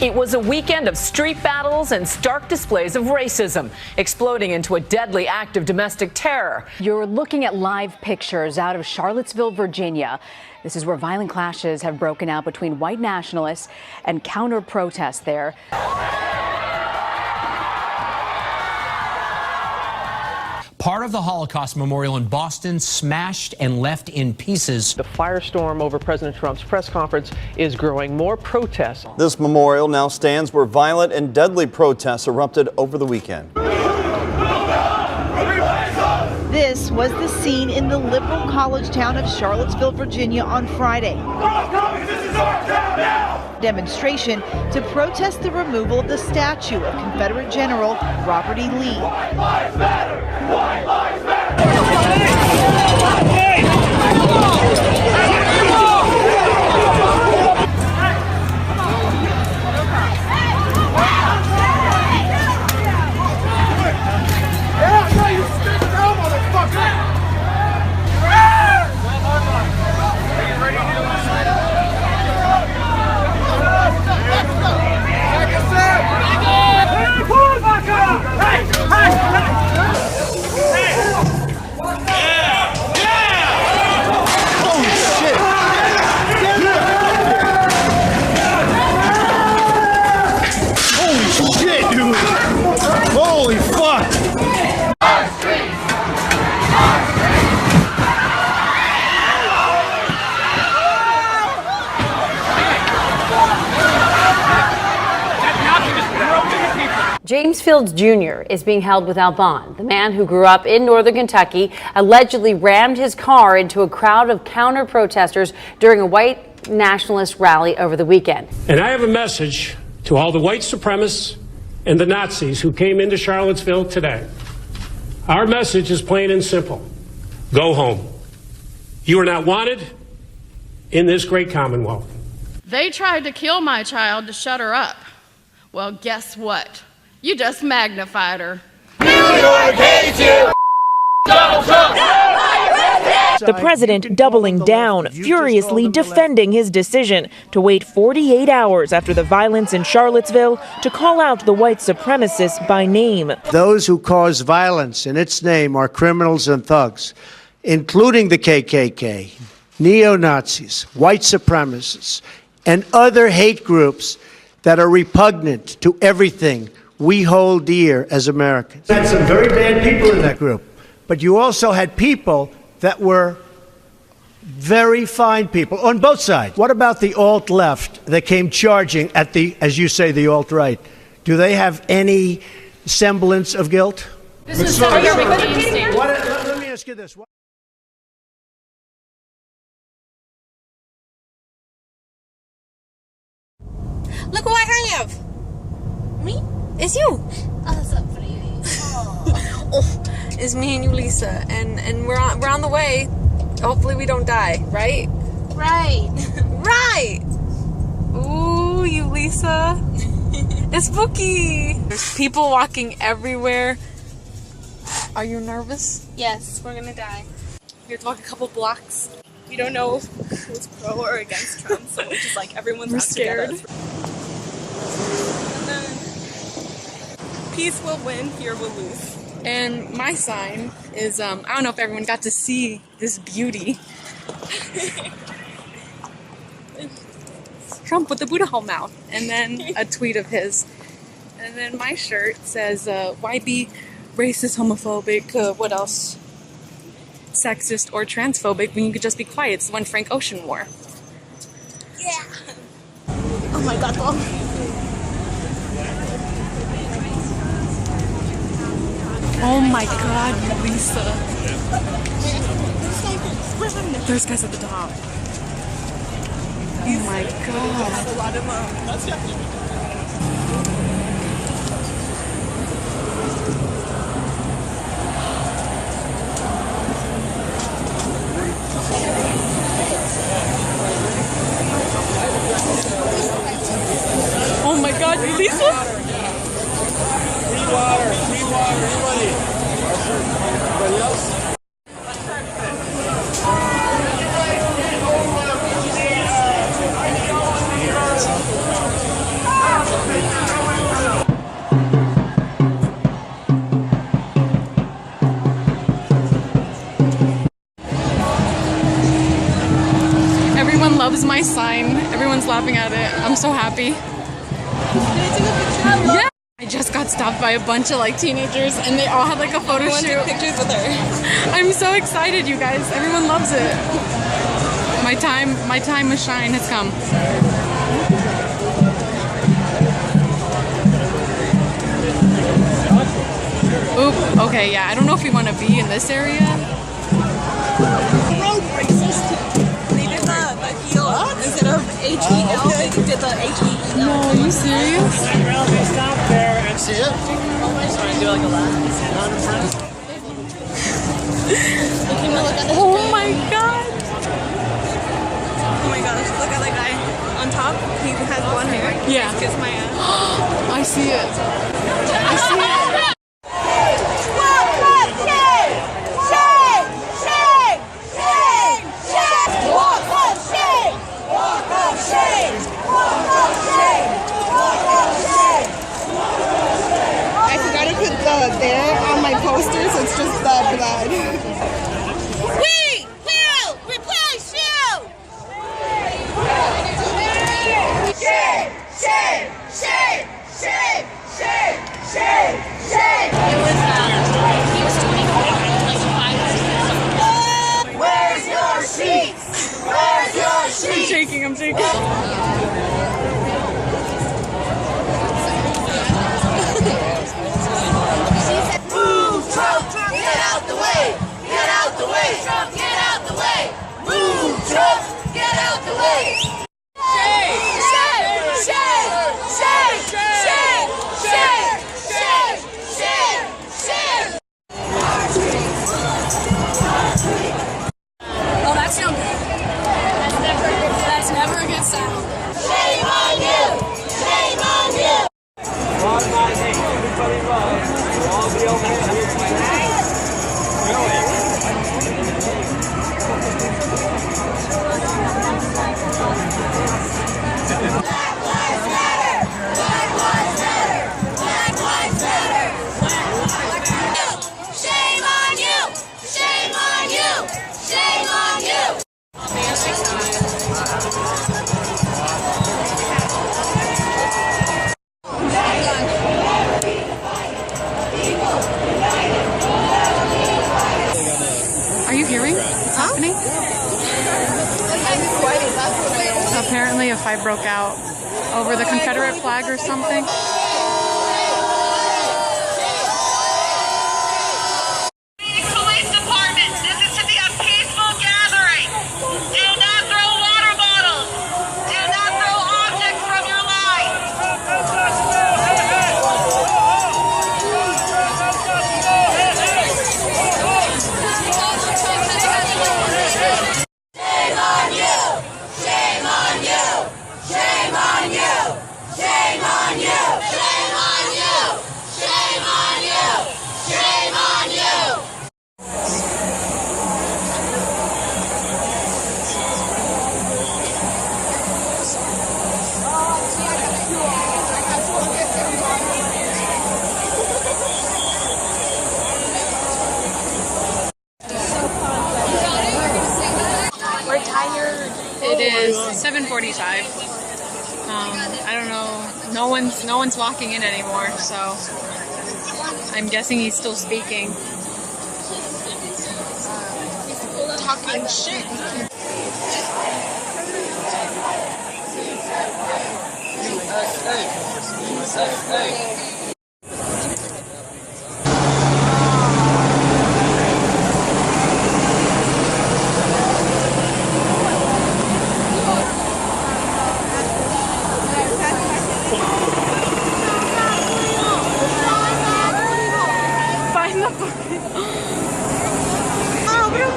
It was a weekend of street battles and stark displays of racism, exploding into a deadly act of domestic terror. You're looking at live pictures out of Charlottesville, Virginia. This is where violent clashes have broken out between white nationalists and counter-protests there. Part of the Holocaust Memorial in Boston smashed and left in pieces. The firestorm over President Trump's press conference is growing. More protests. This memorial now stands where violent and deadly protests erupted over the weekend. This was the scene in the liberal college town of Charlottesville, Virginia on Friday. Demonstration to protest the removal of the statue of Confederate General Robert E. Lee. White lives matter! White lives matter! Holy fuck! James Fields Jr. is being held without bond. The man who grew up in northern Kentucky allegedly rammed his car into a crowd of counter-protesters during a white nationalist rally over the weekend. And I have a message to all the white supremacists and the Nazis who came into Charlottesville today. Our message is plain and simple. Go home. You are not wanted in this great Commonwealth. They tried to kill my child to shut her up. Well, guess what? You just magnified her. New York hates you! Donald Trump! The president doubling down, furiously defending his decision to wait 48 hours after the violence in Charlottesville to call out the white supremacists by name. Those who cause violence in its name are criminals and thugs, including the KKK, neo-Nazis, white supremacists, and other hate groups that are repugnant to everything we hold dear as Americans. You had some very bad people in that group, but you also had people that were very fine people on both sides. What about the alt-left that came charging at the, as you say, the alt-right? Do they have any semblance of guilt? This is Senator McCain's statement. Let me ask you this. Look who I have. Me? It's you. Oh, that's so pretty. Oh, it's me and you, Lisa, and we're on the way. Hopefully we don't die, right? Right. Right. Ooh, you, Lisa. It's spooky. There's people walking everywhere. Are you nervous? Yes, we're gonna die. We have to walk a couple blocks. We don't know who's pro or against Trump, so it's just like everyone's We're scared. And then peace will win, fear will lose. And my sign is, I don't know if everyone got to see this beauty. Trump with the Buddha hole mouth. And then a tweet of his. And then my shirt says, why be racist, homophobic, what else? Sexist or transphobic when you could just be quiet. It's the one Frank Ocean wore. Yeah. Oh my God, Mom. Oh my God, Lisa. There's guys at the top. Oh my God. That's a lot of Oh my God, Lisa. Free water, everybody. Everybody else? Everyone's laughing at it. I'm so happy. Yeah. I just got stopped by a bunch of like teenagers and they all had like a photo shoot. Take pictures with her. I'm so excited, you guys. Everyone loves it. My time to shine has come. Oop, okay, yeah. I don't know if we want to be in this area. Road racist. They did the heel instead of H-E-L, they did the H-E-E-L. No, are you serious? Stop there and see it. Sorry, do like a lap. Oh my god. Oh my gosh, look at that guy on top. He has blonde hair. Yeah. Kiss my ass. I see it. I see it. I forgot to put the there on my poster, so it's just the blood. We will replace you! Shame! Shame! Shame! Shame! Shame! Shame! Shame! He was 25, like 5 Where's your sheets? Where's your sheets? I'm shaking. Move, Trump! Get out the way! Get out the way! Trump, get out the way! Move, Trump! Get out the way! Shame! Shame! Shame! Shame! Shame! Shame! Shame! Shame! Shame! Oh, that's no good. That's never a good sound. Shame on you! Shame on you! Everybody run. We'll all be okay. Black lives matter! Black lives matter! Black lives matter! Shame on you! Shame on you! Shame on you! Are you hearing what's happening? Apparently a fight broke out over the Confederate flag or something. Police department, this is to be a peaceful gathering. Do not throw water bottles. Do not throw objects from your line. Shame on you! Shame on you! Shame on you! Shame on you! Shame on you! Shame on you! Shame on you! We're tired. It is 7:45. I don't know. No one's walking in anymore, so I'm guessing he's still speaking. Talking shit. Find the bucket. Oh, bro.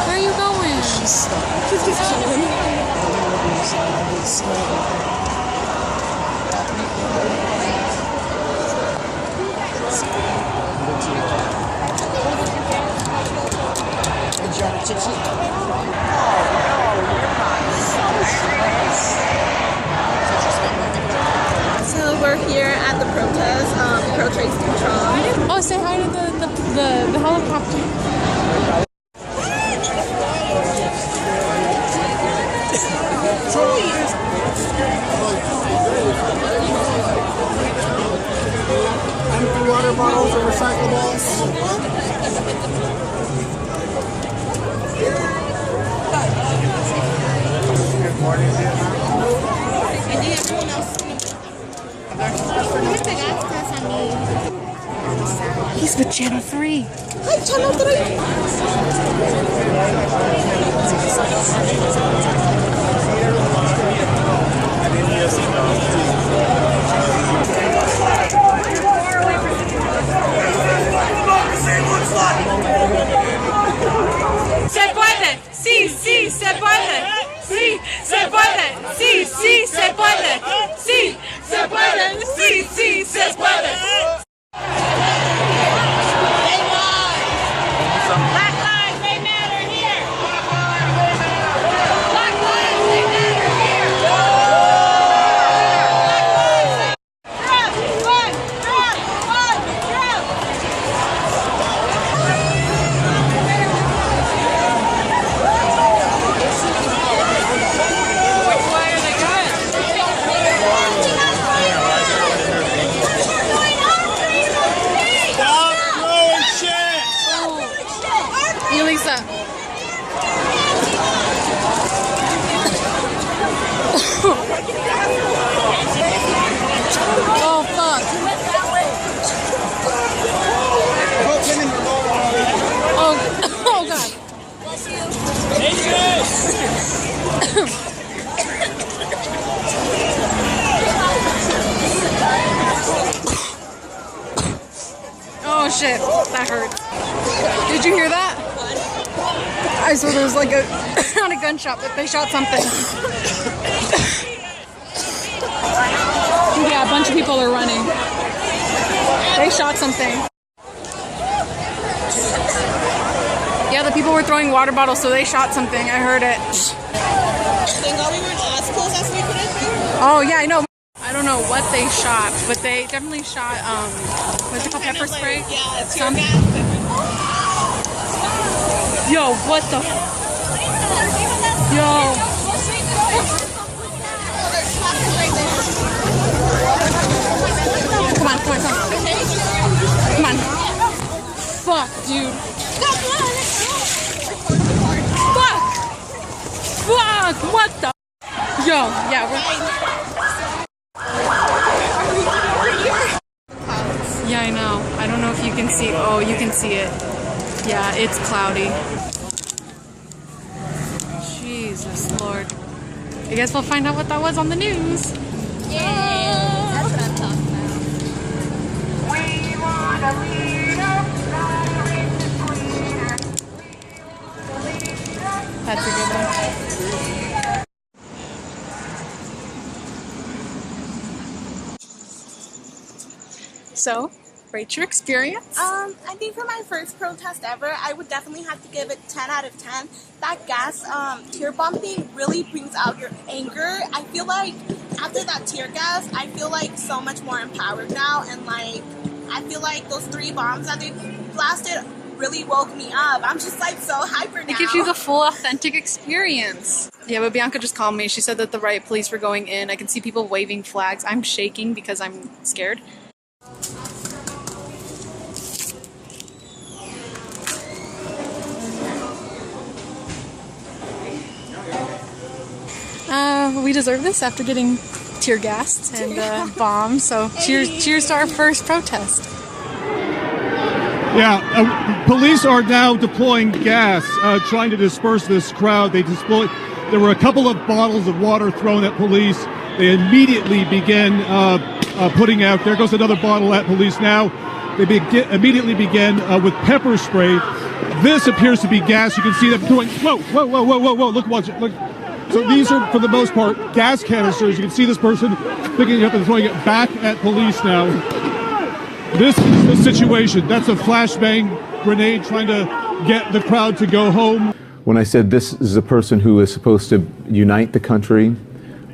Where are you going? She's just chilling. So we're here at the protest, protesting Trump. Oh, say hi to the helicopter. It's with Channel 3. Hi, Channel 3. Se puede, sí, sí, se puede. Sí, se puede, sí, sí, se puede. Sí, se puede, sí, sí, se puede. Black lives, they matter here. Black lives, they matter here. Which way are they going? Stop throwing shit! Elisa. Oh, fuck. Oh, oh God. Oh shit, that hurts. Did you hear that? I swear there was like not a gunshot, but they shot something. Yeah, a bunch of people are running. They shot something. Yeah, the people were throwing water bottles, so they shot something. I heard it. Thank God we weren't as close as we could have been. Oh yeah, I know. I don't know what they shot, but they definitely shot what's it called, pepper spray? Yeah, it's Some. Yo, what the? Yo. Come on, come on, come on. Come on. Fuck, dude. Fuck. Fuck. What the? Yo, yeah, we're. Yeah, I know. I don't know if you can see. Oh, you can see it. Yeah, it's cloudy. Jesus Lord. I guess we'll find out what that was on the news. Yeah, that's what I'm talking about. That's a good one. So, rate your experience. I think for my first protest ever, I would definitely have to give it 10 out of 10. That gas tear bomb thing really brings out your anger. I feel like after that tear gas, I feel like so much more empowered now, and like I feel like those 3 bombs that they blasted really woke me up. I'm just like so hyper now. It gives you the full authentic experience. Yeah, but Bianca just called me. She said that the riot police were going in. I can see people waving flags. I'm shaking because I'm scared. We deserve this after getting tear gassed and bombed. So cheers to our first protest. Yeah, police are now deploying gas, trying to disperse this crowd. There were a couple of bottles of water thrown at police. They immediately began putting out. There goes another bottle at police now. They immediately began with pepper spray. This appears to be gas. You can see them doing. Whoa! Look, watch it. Look. So these are, for the most part, gas canisters. You can see this person picking it up and throwing it back at police now. This is the situation. That's a flashbang grenade trying to get the crowd to go home. When I said this is a person who is supposed to unite the country,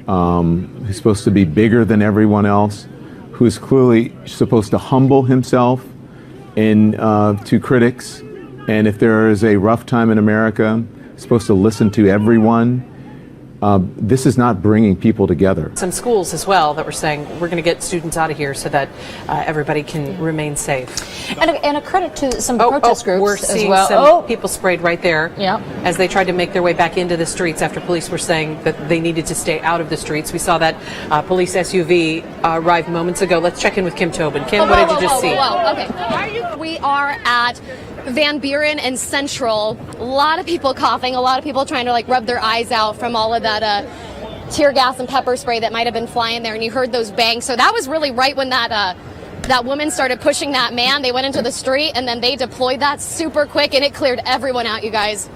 who's supposed to be bigger than everyone else, who is clearly supposed to humble himself to critics, and if there is a rough time in America, supposed to listen to everyone, this is not bringing people together. Some schools as well that were saying we're going to get students out of here so that everybody can remain safe. And a credit to some protest groups we're as seeing well. some people sprayed right there Yeah. as they tried to make their way back into the streets after police were saying that they needed to stay out of the streets. We saw that police SUV arrive moments ago. Let's check in with Kim Tobin. Kim, what did you just see? Okay. We are at Van Buren and Central. A lot of people coughing, a lot of people trying to like rub their eyes out from all of that tear gas and pepper spray that might have been flying there, and you heard those bangs. So that was really right when that woman started pushing that man. They went into the street and then they deployed that super quick, and it cleared everyone out, you guys.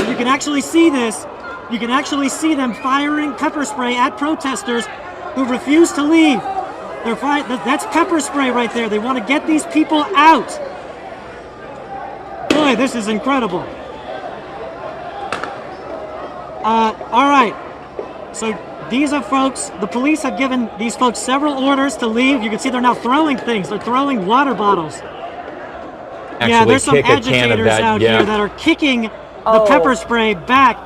You can actually see this. You can actually see them firing pepper spray at protesters who refuse to leave. That's pepper spray right there. They want to get these people out. Boy, this is incredible. All right. So these are folks, the police have given these folks several orders to leave. You can see they're now throwing things. They're throwing water bottles. Yeah, there's some agitators out here that are kicking the pepper spray back.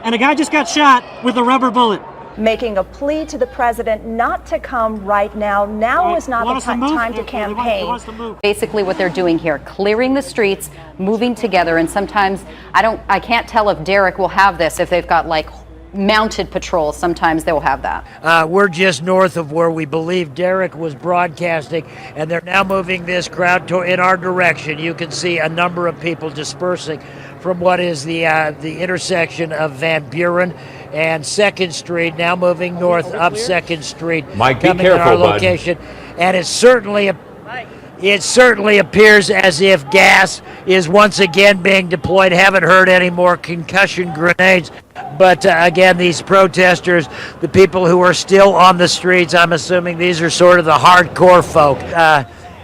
And a guy just got shot with a rubber bullet. Making a plea to the president not to come right now. Now is not the time to campaign. Basically what they're doing here, clearing the streets, moving together, and sometimes I can't tell if Derek will have this, if they've got like mounted patrols. Sometimes they will have that. We're just north of where we believe Derek was broadcasting, and they're now moving this crowd in our direction. You can see a number of people dispersing from what is the intersection of Van Buren and 2nd Street, now moving north up 2nd Street, Mike, be coming careful, in our bud. location. And it certainly appears as if gas is once again being deployed. Haven't heard any more concussion grenades. But again, these protesters, the people who are still on the streets, I'm assuming these are sort of the hardcore folk.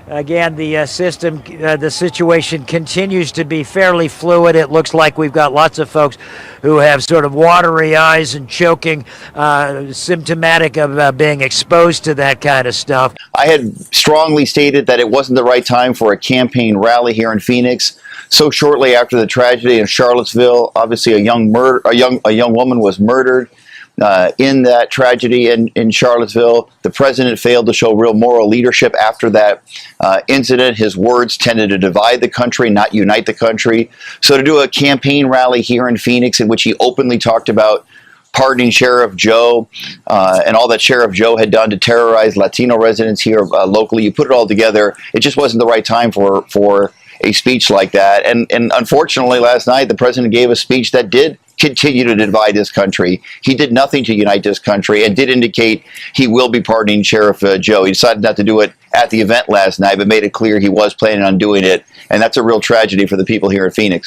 Again, the situation continues to be fairly fluid. It looks like we've got lots of folks who have sort of watery eyes and choking, symptomatic of being exposed to that kind of stuff. I had strongly stated that it wasn't the right time for a campaign rally here in Phoenix. So shortly after the tragedy in Charlottesville, obviously a young woman was murdered. In that tragedy in Charlottesville, the president failed to show real moral leadership after that incident. His words tended to divide the country, not unite the country. So to do a campaign rally here in Phoenix in which he openly talked about pardoning Sheriff Joe and all that Sheriff Joe had done to terrorize Latino residents here locally, you put it all together, it just wasn't the right time for a speech like that. And unfortunately, last night, the president gave a speech that did continue to divide this country. He did nothing to unite this country and did indicate he will be pardoning Sheriff Joe. He decided not to do it at the event last night, but made it clear he was planning on doing it. And that's a real tragedy for the people here in Phoenix.